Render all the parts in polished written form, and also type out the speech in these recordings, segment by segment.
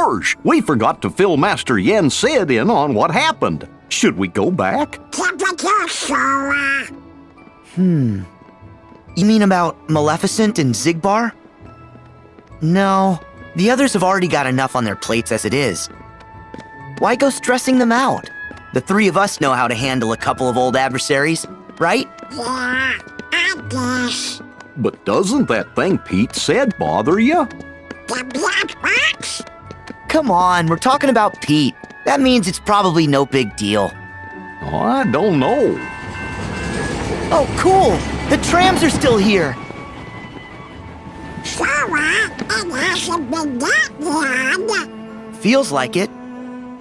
course! We forgot to fill Master Yen Sid in on what happened. Should we go back? Temperature, Sora. You mean about Maleficent and Zigbar? No, the others have already got enough on their plates as it is. Why go stressing them out? The three of us know how to handle a couple of old adversaries, right? Yeah, I guess. But doesn't that thing Pete said bother you? The black box? Come on, we're talking about Pete. That means it's probably no big deal. Oh, I don't know. Oh, cool! The trams are still here! Sora, it hasn't been that long. Feels like it.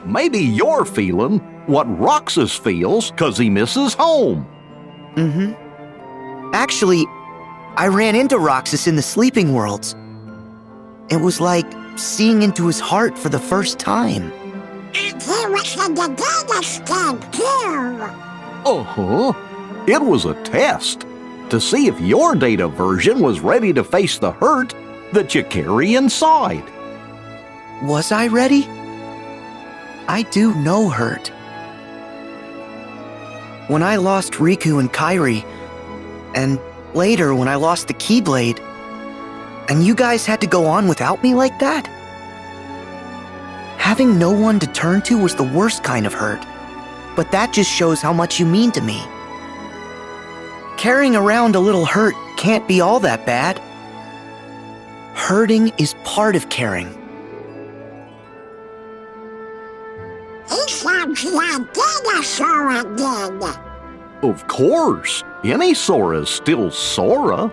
Maybe you're feeling what Roxas feels 'cause he misses home. Actually, I ran into Roxas in the Sleeping Worlds. It was like seeing into his heart for the first time. And he was in the data scan, too. Uh-huh. It was a test to see if your data version was ready to face the hurt that you carry inside. Was I ready? I do know hurt. When I lost Riku and Kairi, and later when I lost the Keyblade, and you guys had to go on without me like that? Having no one to turn to was the worst kind of hurt, but that just shows how much you mean to me. Carrying around a little hurt can't be all that bad. Hurting is part of caring. He sounds like data Sora did. Of course. Any Sora's still Sora.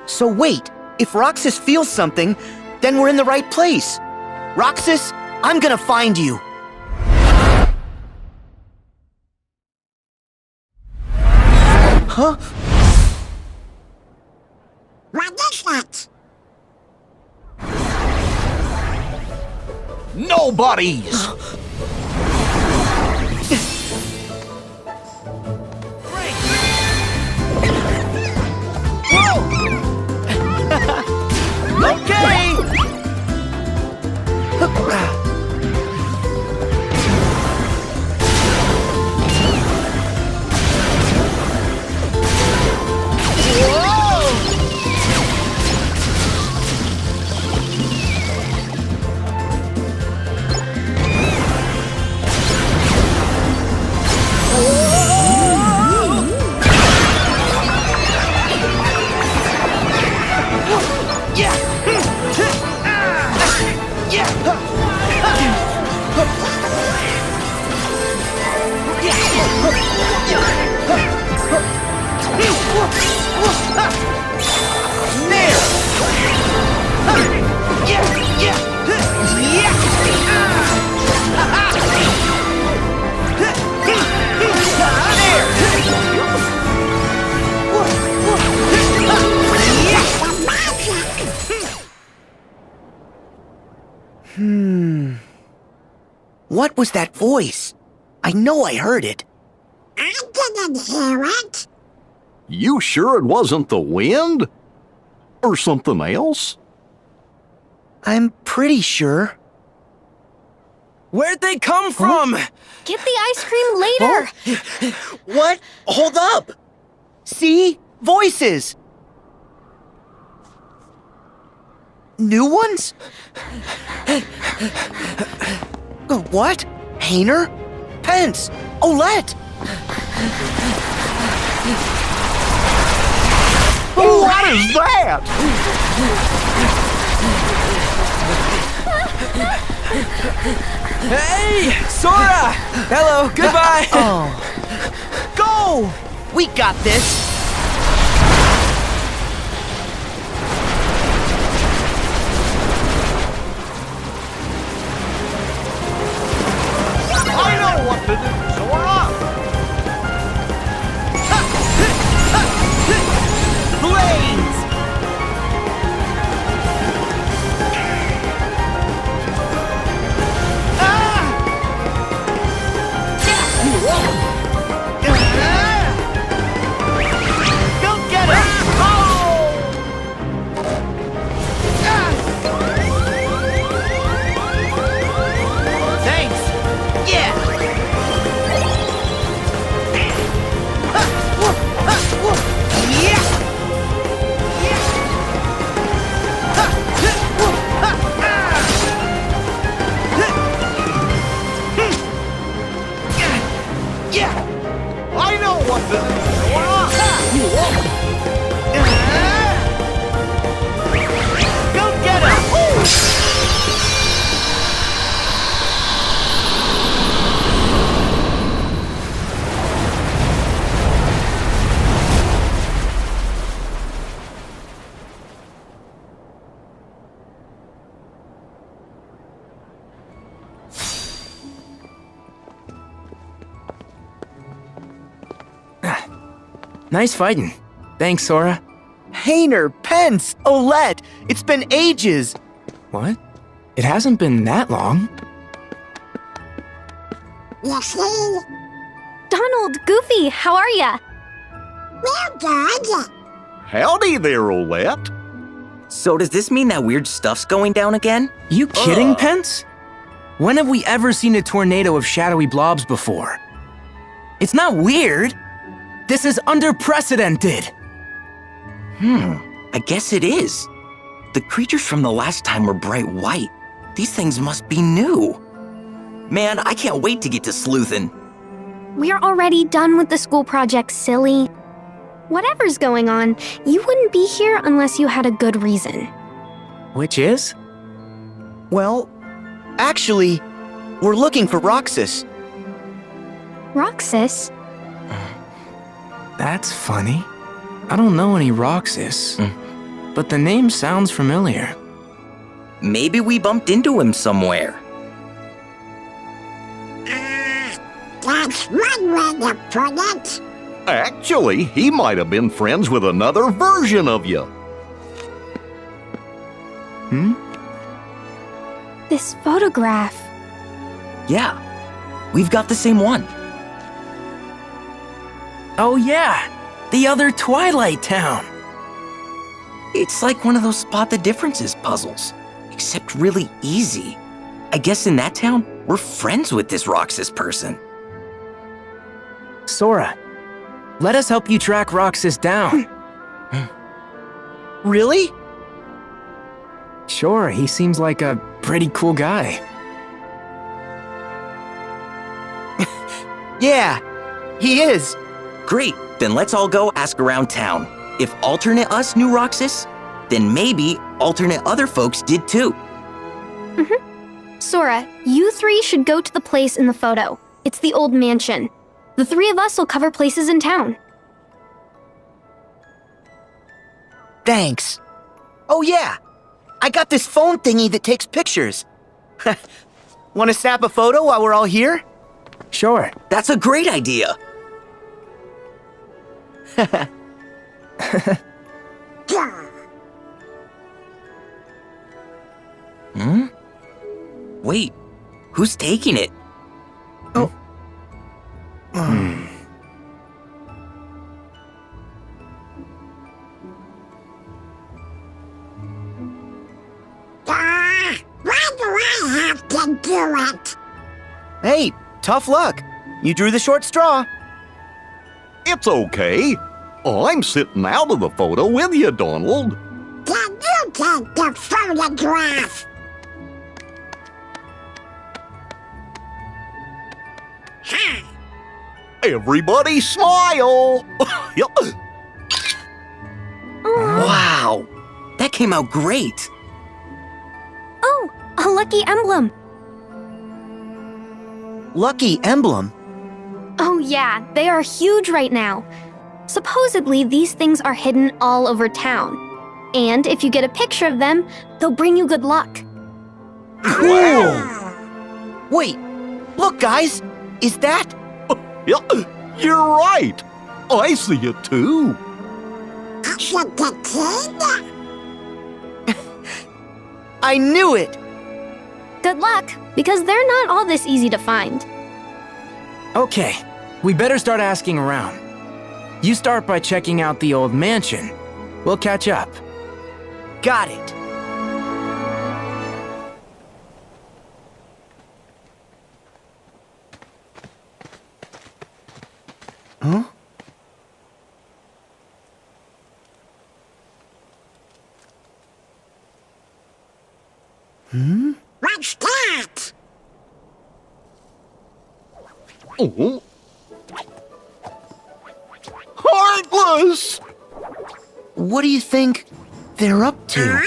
So wait, if Roxas feels something, then we're in the right place. Roxas, I'm gonna find you. Huh? What is that? Nobody's! Okay! What was that voice? I know I heard it. I didn't hear it. You sure it wasn't the wind? Or something else? I'm pretty sure. Where'd they come from? Get the ice cream later! What? Hold up! See? Voices! New ones? What? Hayner? Pence? Olette? What is that? Hey, Sora! Hello, goodbye! Go! We got this! I know what to do, Sora! Blades! Yeah! I know what this is going on! Go get him! Nice fighting. Thanks, Sora. Hayner, Pence, Olette, it's been ages. What? It hasn't been that long. You see? Donald, Goofy, how are ya? We're good. Howdy there, Olette. So does this mean that weird stuff's going down again? You kidding, Pence? When have we ever seen a tornado of shadowy blobs before? It's not weird. This is unprecedented. I guess it is. The creatures from the last time were bright white. These things must be new. Man, I can't wait to get to sleuthin'. We're already done with the school project, silly. Whatever's going on, you wouldn't be here unless you had a good reason. Which is? Well, actually, we're looking for Roxas. Roxas? That's funny. I don't know any Roxas, but the name sounds familiar. Maybe we bumped into him somewhere. That's one way to put it. Actually, he might have been friends with another version of you. This photograph. Yeah, we've got the same one. Oh yeah, the other Twilight Town. It's like one of those spot the differences puzzles, except really easy. I guess in that town, we're friends with this Roxas person. Sora, let us help you track Roxas down. Really? Sure, he seems like a pretty cool guy. Yeah, he is. Great, then let's all go ask around town. If alternate us knew Roxas, then maybe alternate other folks did too. Sora, you three should go to the place in the photo. It's the old mansion. The three of us will cover places in town. Thanks. Oh yeah, I got this phone thingy that takes pictures. Want to snap a photo while we're all here? Sure. That's a great idea. Wait, who's taking it? Why do I have to do it? Hey, tough luck. You drew the short straw. It's okay. I'm sitting out of the photo with you, Donald. Can you take the photograph? Everybody smile! Yep. Wow, that came out great. Oh, a lucky emblem. Lucky emblem. Oh yeah, they are huge right now. Supposedly, these things are hidden all over town. And if you get a picture of them, they'll bring you good luck. Wait, look guys, is that? Yep. You're right. I see it too. Should the kid? I knew it. Good luck, because they're not all this easy to find. Okay, we better start asking around. You start by checking out the old mansion. We'll catch up. Got it. Huh? What's that? Oh, us! What do you think they're up to?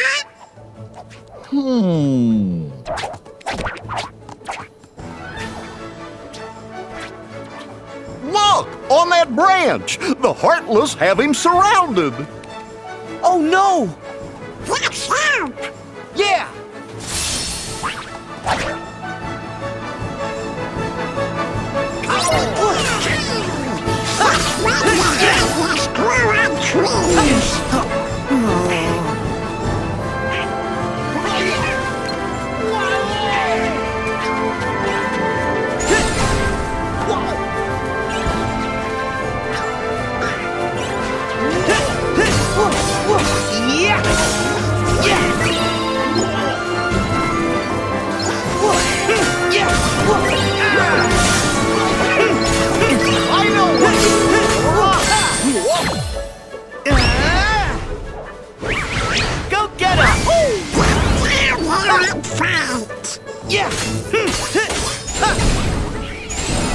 Look! On that branch! The Heartless have him surrounded! Oh no! Let's help! Yeah! Let's grow on trees! I know what to do! Go get him! Let's fight! Yeah!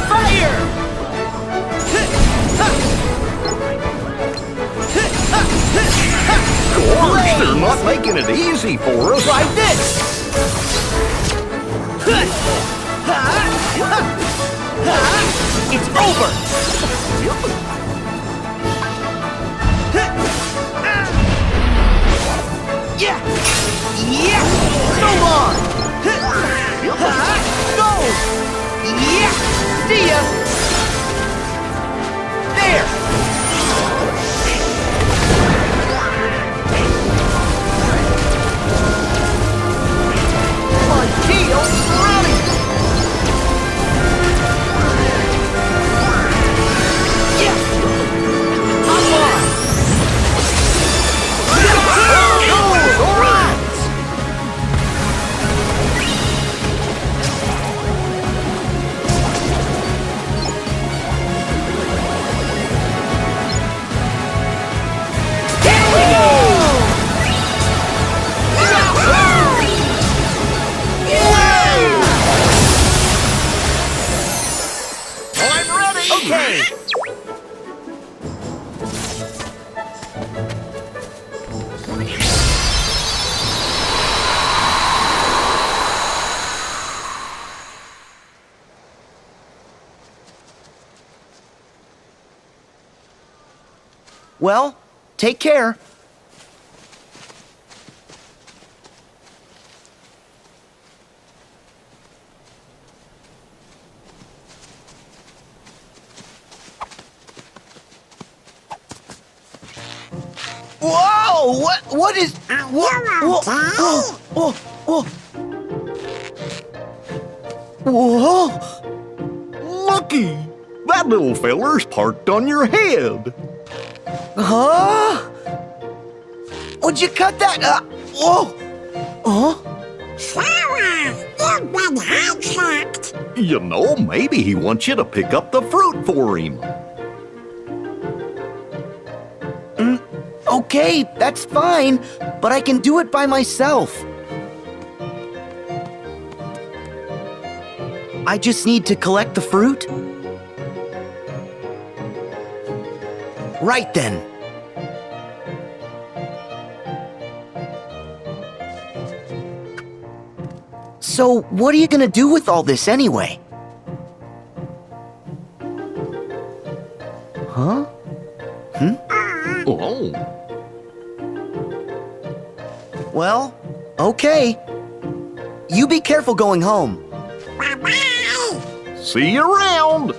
Fire! Gosh, they're not making it easy for us. Like this! It's over! Yeah! Yeah! So long! Go! Yeah! See ya! There! My deal's ready! Yeah! Hop on! All right! Here we go! I'm ready! Okay. Well, take care. Whoa! What is... What? you okay? Whoa! Whoa! Whoa! Whoa! Looky! That little feller's parked on your head. Huh? Would you cut that? Whoa! Huh? Sarah, you've been hijacked! You know, maybe he wants you to pick up the fruit for him. Okay, that's fine, but I can do it by myself. I just need to collect the fruit? Right then. So, what are you gonna do with all this anyway? Huh? Oh. Well, okay. You be careful going home. Bye-bye! See you around.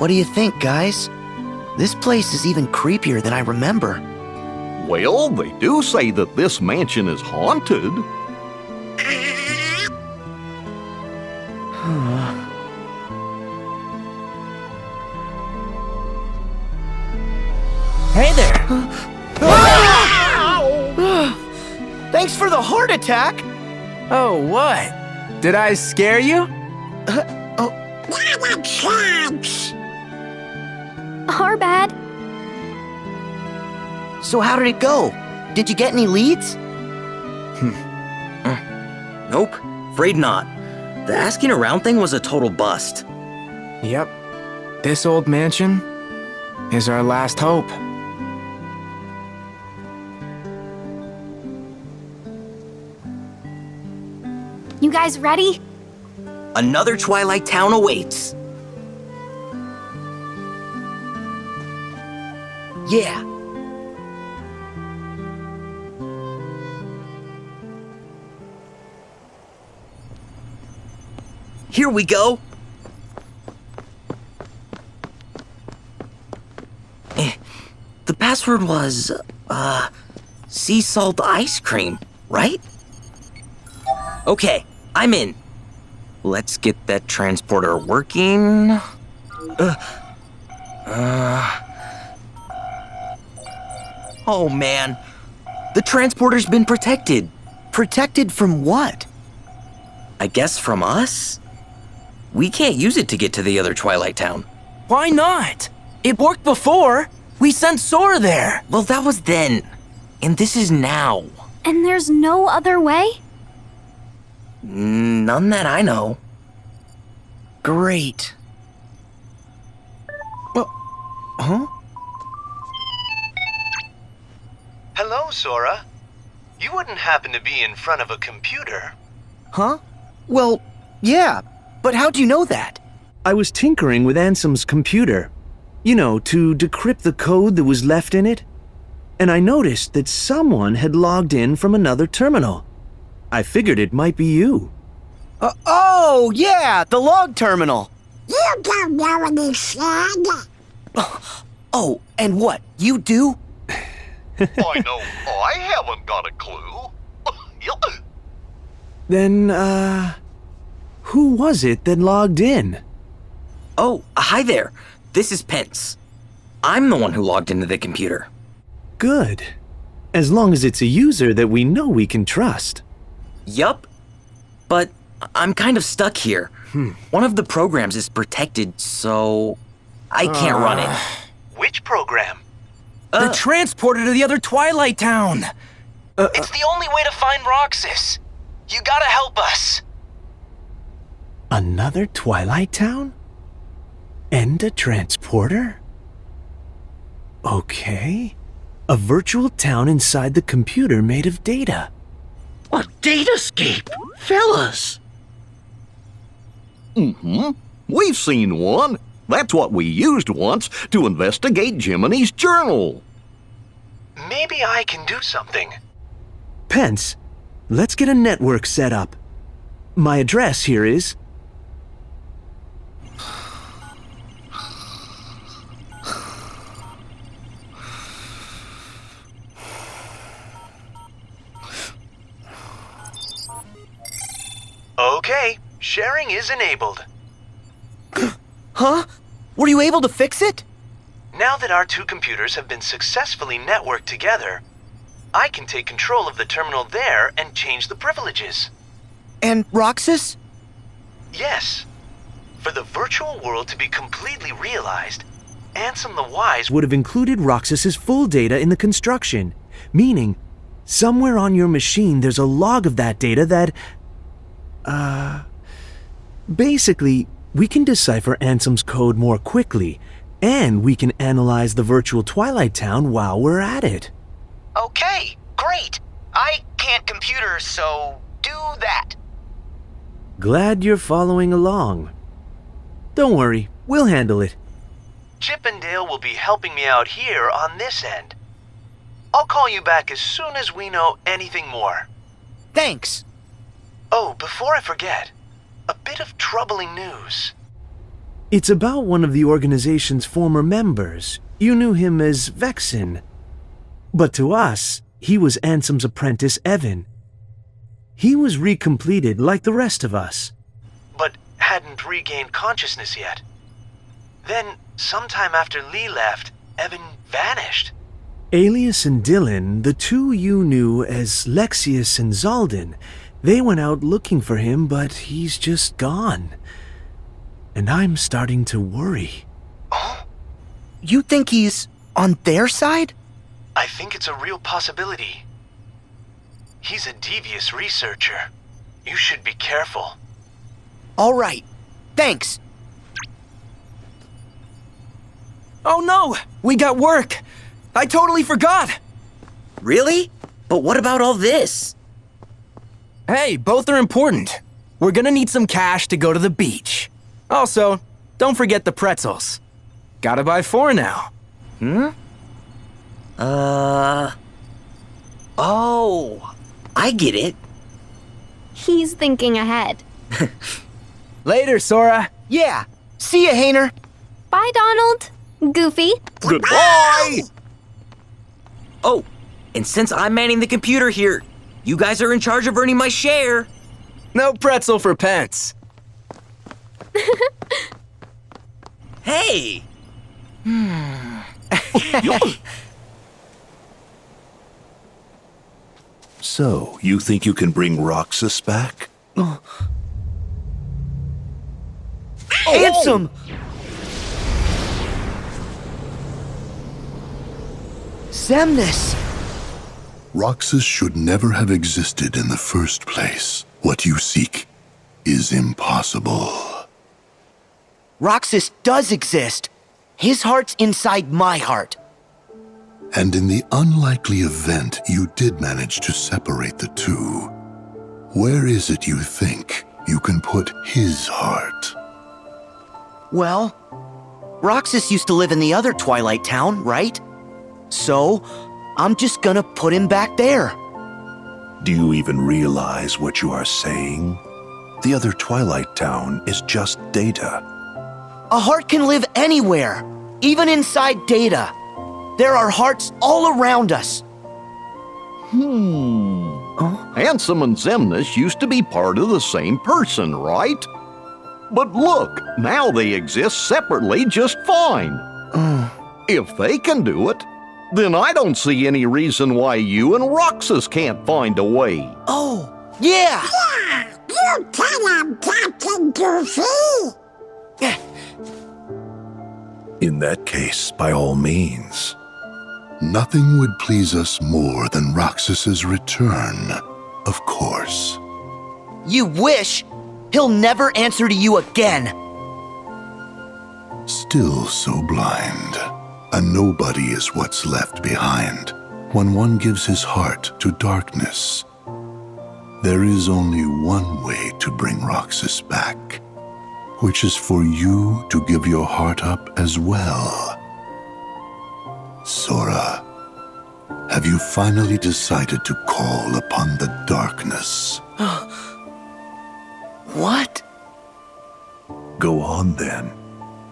What do you think, guys? This place is even creepier than I remember. Well, they do say that this mansion is haunted. Hey there! Thanks for the heart attack! Oh, what? Did I scare you? Not a chance. Our bad. So how did it go? Did you get any leads? Nope, afraid not. The asking around thing was a total bust. Yep. This old mansion is our last hope. You guys ready? Another Twilight Town awaits. Yeah. Here we go. The password was, sea salt ice cream, right? Okay, I'm in. Let's get that transporter working. Oh man, the transporter's been protected. Protected from what? I guess from us? We can't use it to get to the other Twilight Town. Why not? It worked before. We sent Sora there. Well, that was then. And this is now. And there's no other way? None that I know. Great. Huh? Hello, Sora. You wouldn't happen to be in front of a computer. Huh? Well, yeah, but how'd you know that? I was tinkering with Ansem's computer, you know, to decrypt the code that was left in it. And I noticed that someone had logged in from another terminal. I figured it might be you. Oh, yeah, the log terminal. You don't know what he said. Oh, and what, you do? I know I haven't got a clue. Then, who was it that logged in? Oh, hi there. This is Pence. I'm the one who logged into the computer. Good. As long as it's a user that we know we can trust. Yup. But I'm kind of stuck here. One of the programs is protected, so I can't run it. Which program? The transporter to the other Twilight Town. It's the only way to find Roxas. You gotta help us. Another Twilight Town? And a transporter? Okay. A virtual town inside the computer made of data. A datascape, fellas. We've seen one. That's what we used once to investigate Jiminy's journal. Maybe I can do something. Pence, let's get a network set up. My address here is... Okay, sharing is enabled. Huh? Were you able to fix it? Now that our two computers have been successfully networked together, I can take control of the terminal there and change the privileges. And Roxas? Yes. For the virtual world to be completely realized, Ansem the Wise would have included Roxas's full data in the construction, meaning somewhere on your machine there's a log of that data that... Basically, we can decipher Ansem's code more quickly, and we can analyze the virtual Twilight Town while we're at it. Okay, great. I can't computer, so do that. Glad you're following along. Don't worry, we'll handle it. Chip and Dale will be helping me out here on this end. I'll call you back as soon as we know anything more. Thanks. Oh, before I forget, a bit of troubling news. It's about one of the organization's former members. You knew him as Vexen. But to us, he was Ansem's apprentice, Evan. He was recompleted like the rest of us. But hadn't regained consciousness yet. Then, sometime after Lee left, Evan vanished. Alias and Dylan, the two you knew as Lexius and Zaldin, they went out looking for him, but he's just gone. And I'm starting to worry. Oh? You think he's on their side? I think it's a real possibility. He's a devious researcher. You should be careful. All right. Thanks. Oh no! We got work! I totally forgot! Really? But what about all this? Hey, both are important. We're gonna need some cash to go to the beach. Also, don't forget the pretzels. Gotta buy 4 now. Oh, I get it. He's thinking ahead. Later, Sora. Yeah. See ya, Hainer. Bye, Donald. Goofy. Goodbye! Oh, and since I'm manning the computer here, you guys are in charge of earning my share. No pretzel for pence. Hey! So, you think you can bring Roxas back? Ansem! Xemnas! Roxas should never have existed in the first place. What you seek is impossible. Roxas does exist. His heart's inside my heart. And in the unlikely event you did manage to separate the two, where is it you think you can put his heart? Well, Roxas used to live in the other Twilight Town, right? So, I'm just gonna put him back there. Do you even realize what you are saying? The other Twilight Town is just data. A heart can live anywhere, even inside data. There are hearts all around us. Ansem and Xemnas used to be part of the same person, right? But look, now they exist separately just fine. If they can do it, then I don't see any reason why you and Roxas can't find a way. Oh, yeah! Yeah, you tell him, Captain Goofy. In that case, by all means. Nothing would please us more than Roxas's return, of course. You wish? He'll never answer to you again. Still so blind. A nobody is what's left behind when one gives his heart to darkness. There is only one way to bring Roxas back, which is for you to give your heart up as well. Sora, have you finally decided to call upon the darkness? What? Go on then.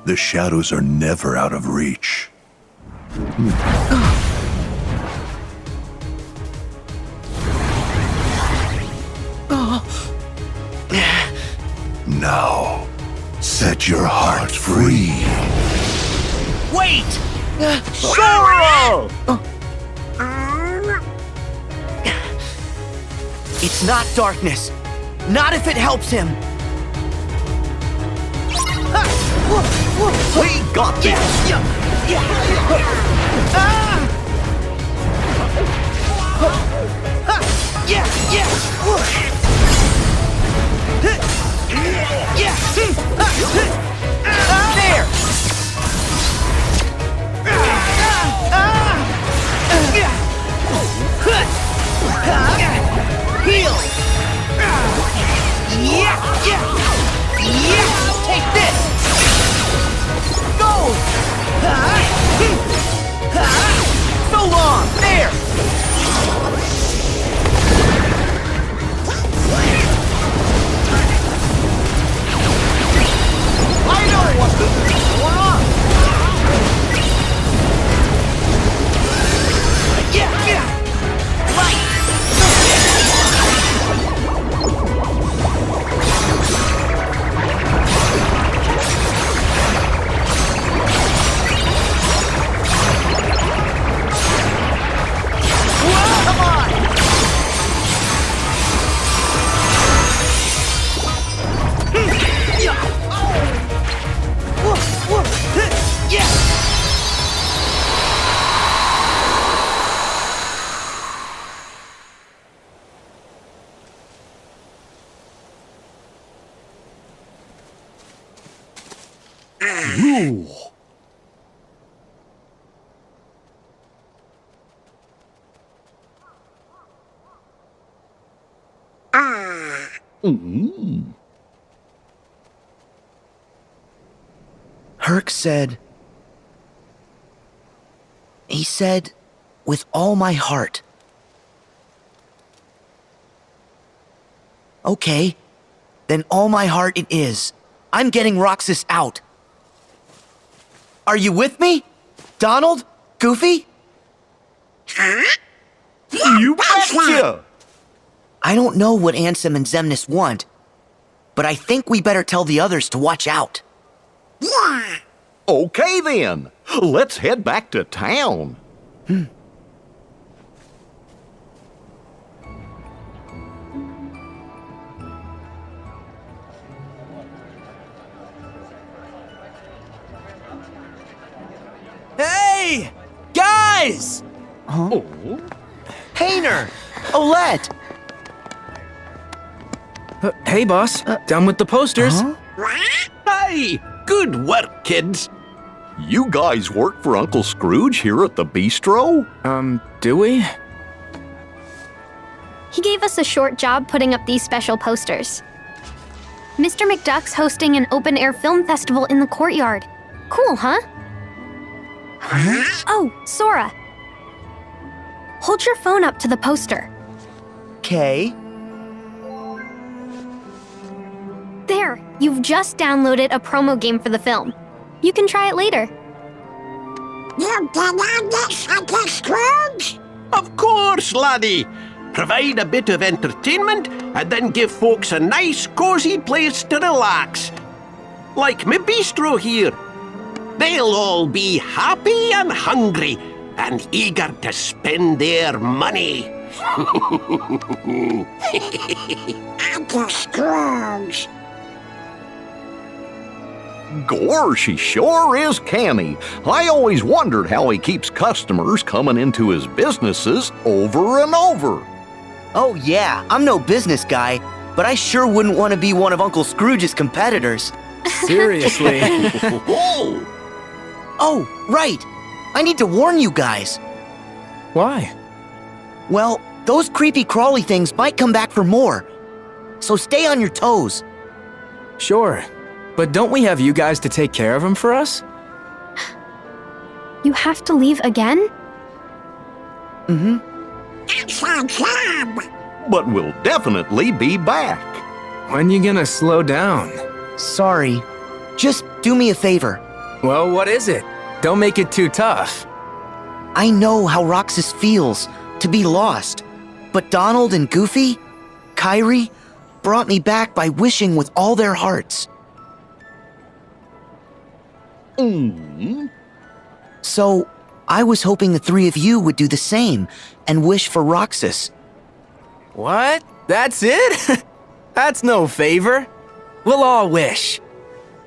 The shadows are never out of reach. Now, set your heart free. Wait! Sora! It's not darkness. Not if it helps him. We got this! There! Heal! Take this! Go! So long! There! I know what to Herc said... He said, with all my heart. Okay, then all my heart it is. I'm getting Roxas out. Are you with me? Donald? Goofy? You betcha! I don't know what Ansem and Xemnas want, but I think we better tell the others to watch out. Yeah. Okay then, let's head back to town. Hey! Guys! Painter! Olette! Hey, boss. Done with the posters. Hey, good work, kids. You guys work for Uncle Scrooge here at the bistro? Do we? He gave us a short job putting up these special posters. Mr. McDuck's hosting an open-air film festival in the courtyard. Cool, huh? Oh, Sora. Hold your phone up to the poster. Okay. There, you've just downloaded a promo game for the film. You can try it later. You can on this, Uncle Scrooge? Of course, laddie. Provide a bit of entertainment and then give folks a nice, cozy place to relax. Like me bistro here. They'll all be happy and hungry and eager to spend their money. Uncle Scrooge. Gosh, he sure is canny. I always wondered how he keeps customers coming into his businesses over and over. Oh yeah, I'm no business guy, but I sure wouldn't want to be one of Uncle Scrooge's competitors. Seriously. Oh, right! I need to warn you guys. Why? Well, those creepy crawly things might come back for more. So stay on your toes. Sure. But don't we have you guys to take care of him for us? You have to leave again? That's our job. But we'll definitely be back. When you gonna slow down? Sorry. Just do me a favor. Well, what is it? Don't make it too tough. I know how Roxas feels to be lost, but Donald and Goofy, Kyrie, brought me back by wishing with all their hearts. So, I was hoping the three of you would do the same and wish for Roxas. What? That's it? That's no favor. We'll all wish.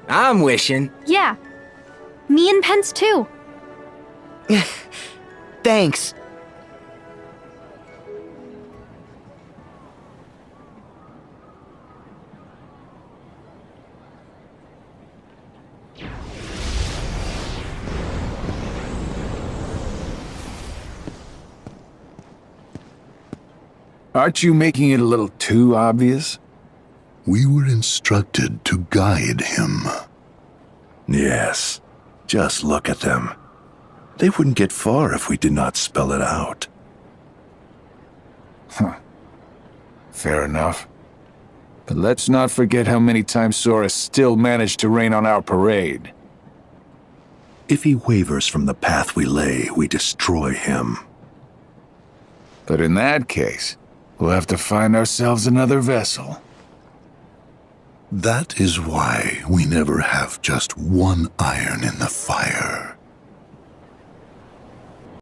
I'm wishing. Yeah. Me and Pence too. Thanks. Aren't you making it a little too obvious? We were instructed to guide him. Yes. Just look at them. They wouldn't get far if we did not spell it out. Fair enough. But let's not forget how many times Sora still managed to rain on our parade. If he wavers from the path we lay, we destroy him. But in that case, we'll have to find ourselves another vessel. That is why we never have just one iron in the fire.